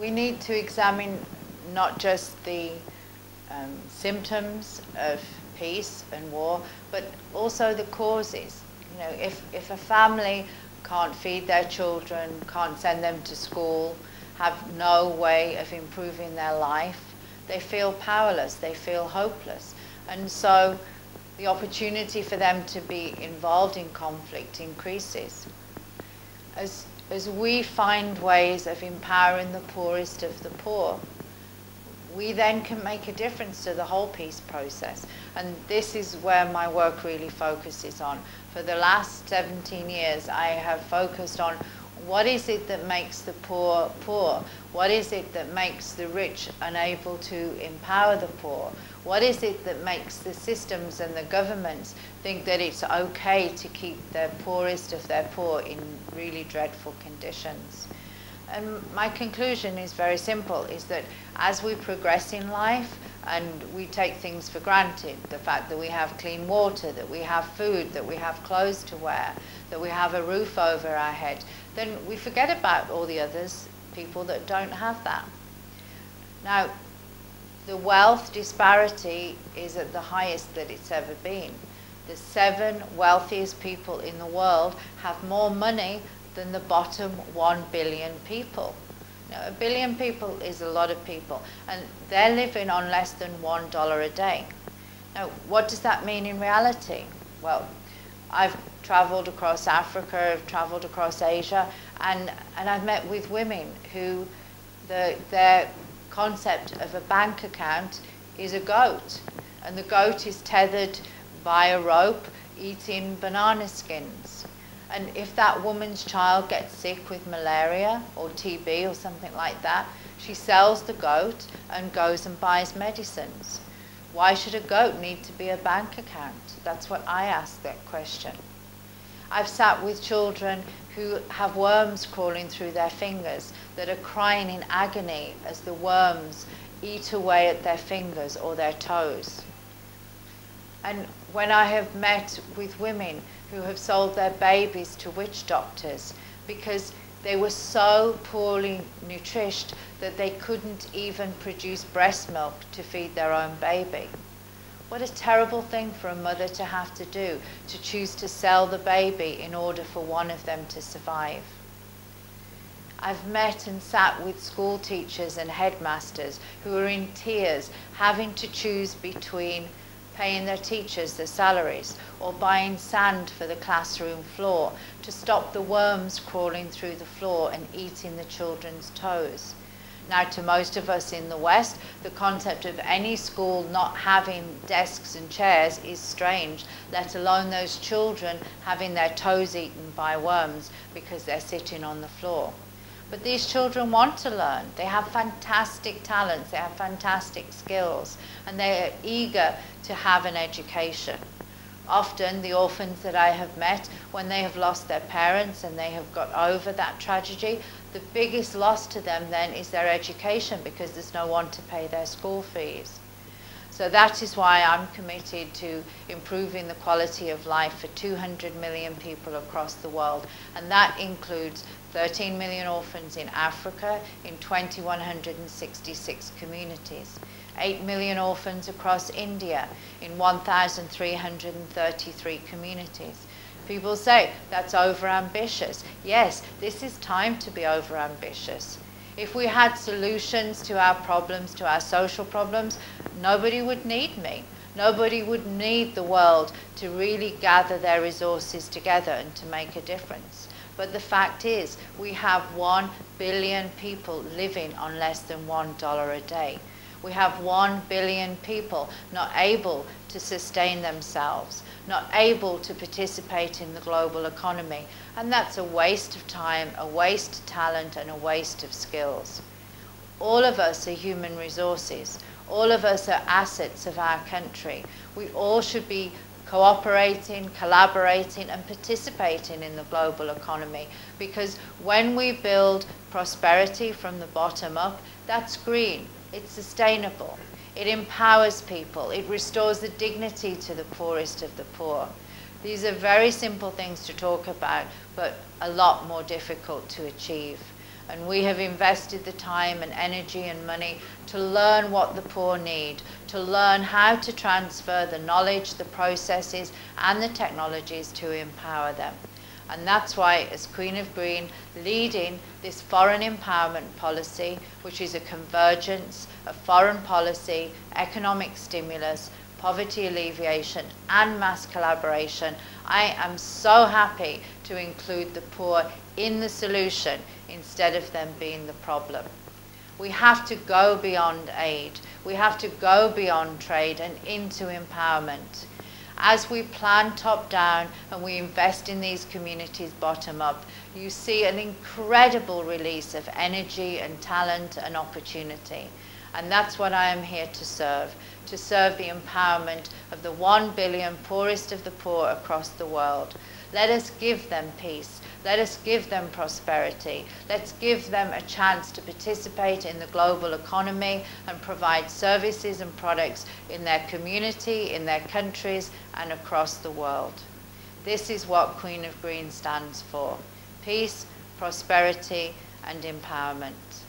We need to examine not just the symptoms of peace and war, but also the causes. You know, if a family can't feed their children, can't send them to school, have no way of improving their life, they feel powerless, they feel hopeless. And so the opportunity for them to be involved in conflict increases. As we find ways of empowering the poorest of the poor, we then can make a difference to the whole peace process. And this is where my work really focuses on. For the last 17 years, I have focused on what is it that makes the poor poor? What is it that makes the rich unable to empower the poor? What is it that makes the systems and the governments think that it's okay to keep the poorest of their poor in really dreadful conditions? And my conclusion is very simple, is that as we progress in life and we take things for granted, the fact that we have clean water, that we have food, that we have clothes to wear, that we have a roof over our head, then we forget about all the others, people that don't have that. Now, the wealth disparity is at the highest that it's ever been. The 7 wealthiest people in the world have more money than the bottom 1 billion people. Now, 1 billion people is a lot of people, and they're living on less than $1 a day. Now, what does that mean in reality? Well, I've traveled across Africa, I've traveled across Asia, and I've met with women who their concept of a bank account is a goat, and the goat is tethered by a rope eating banana skins. And if that woman's child gets sick with malaria or TB or something like that, she sells the goat and goes and buys medicines. Why should a goat need to be a bank account? That's what I ask that question. I've sat with children who have worms crawling through their fingers that are crying in agony as the worms eat away at their fingers or their toes. And when I have met with women who have sold their babies to witch doctors because they were so poorly nourished that they couldn't even produce breast milk to feed their own baby. What a terrible thing for a mother to have to do, to choose to sell the baby in order for one of them to survive. I've met and sat with school teachers and headmasters who are in tears, having to choose between paying their teachers their salaries or buying sand for the classroom floor to stop the worms crawling through the floor and eating the children's toes. Now, to most of us in the West, the concept of any school not having desks and chairs is strange, let alone those children having their toes eaten by worms because they're sitting on the floor. But these children want to learn. They have fantastic talents, they have fantastic skills, and they are eager to have an education. Often the orphans that I have met, when they have lost their parents and they have got over that tragedy, the biggest loss to them then is their education because there's no one to pay their school fees. So that is why I'm committed to improving the quality of life for 200 million people across the world, and that includes 13 million orphans in Africa in 2,166 communities, 8 million orphans across India in 1,333 communities. People say that's overambitious. Yes, this is time to be overambitious. If we had solutions to our problems, to our social problems, nobody would need me. Nobody would need the world to really gather their resources together and to make a difference. But the fact is, we have 1 billion people living on less than $1 a day. We have 1 billion people not able to sustain themselves, not able to participate in the global economy. And that's a waste of time, a waste of talent, and a waste of skills. All of us are human resources. All of us are assets of our country. We all should be cooperating, collaborating, and participating in the global economy, because when we build prosperity from the bottom up, that's green, it's sustainable, it empowers people, it restores the dignity to the poorest of the poor. These are very simple things to talk about, but a lot more difficult to achieve. And we have invested the time and energy and money to learn what the poor need, to learn how to transfer the knowledge, the processes, and the technologies to empower them. And that's why, as Queen of Green, leading this foreign empowerment policy, which is a convergence of foreign policy, economic stimulus, poverty alleviation, and mass collaboration, I am so happy to include the poor in the solution instead of them being the problem. We have to go beyond aid. We have to go beyond trade and into empowerment. As we plan top-down and we invest in these communities bottom-up, you see an incredible release of energy and talent and opportunity. And that's what I am here to serve the empowerment of the 1 billion poorest of the poor across the world. Let us give them peace. Let us give them prosperity. Let's give them a chance to participate in the global economy and provide services and products in their community, in their countries, and across the world. This is what Queen of Green stands for: peace, prosperity, and empowerment.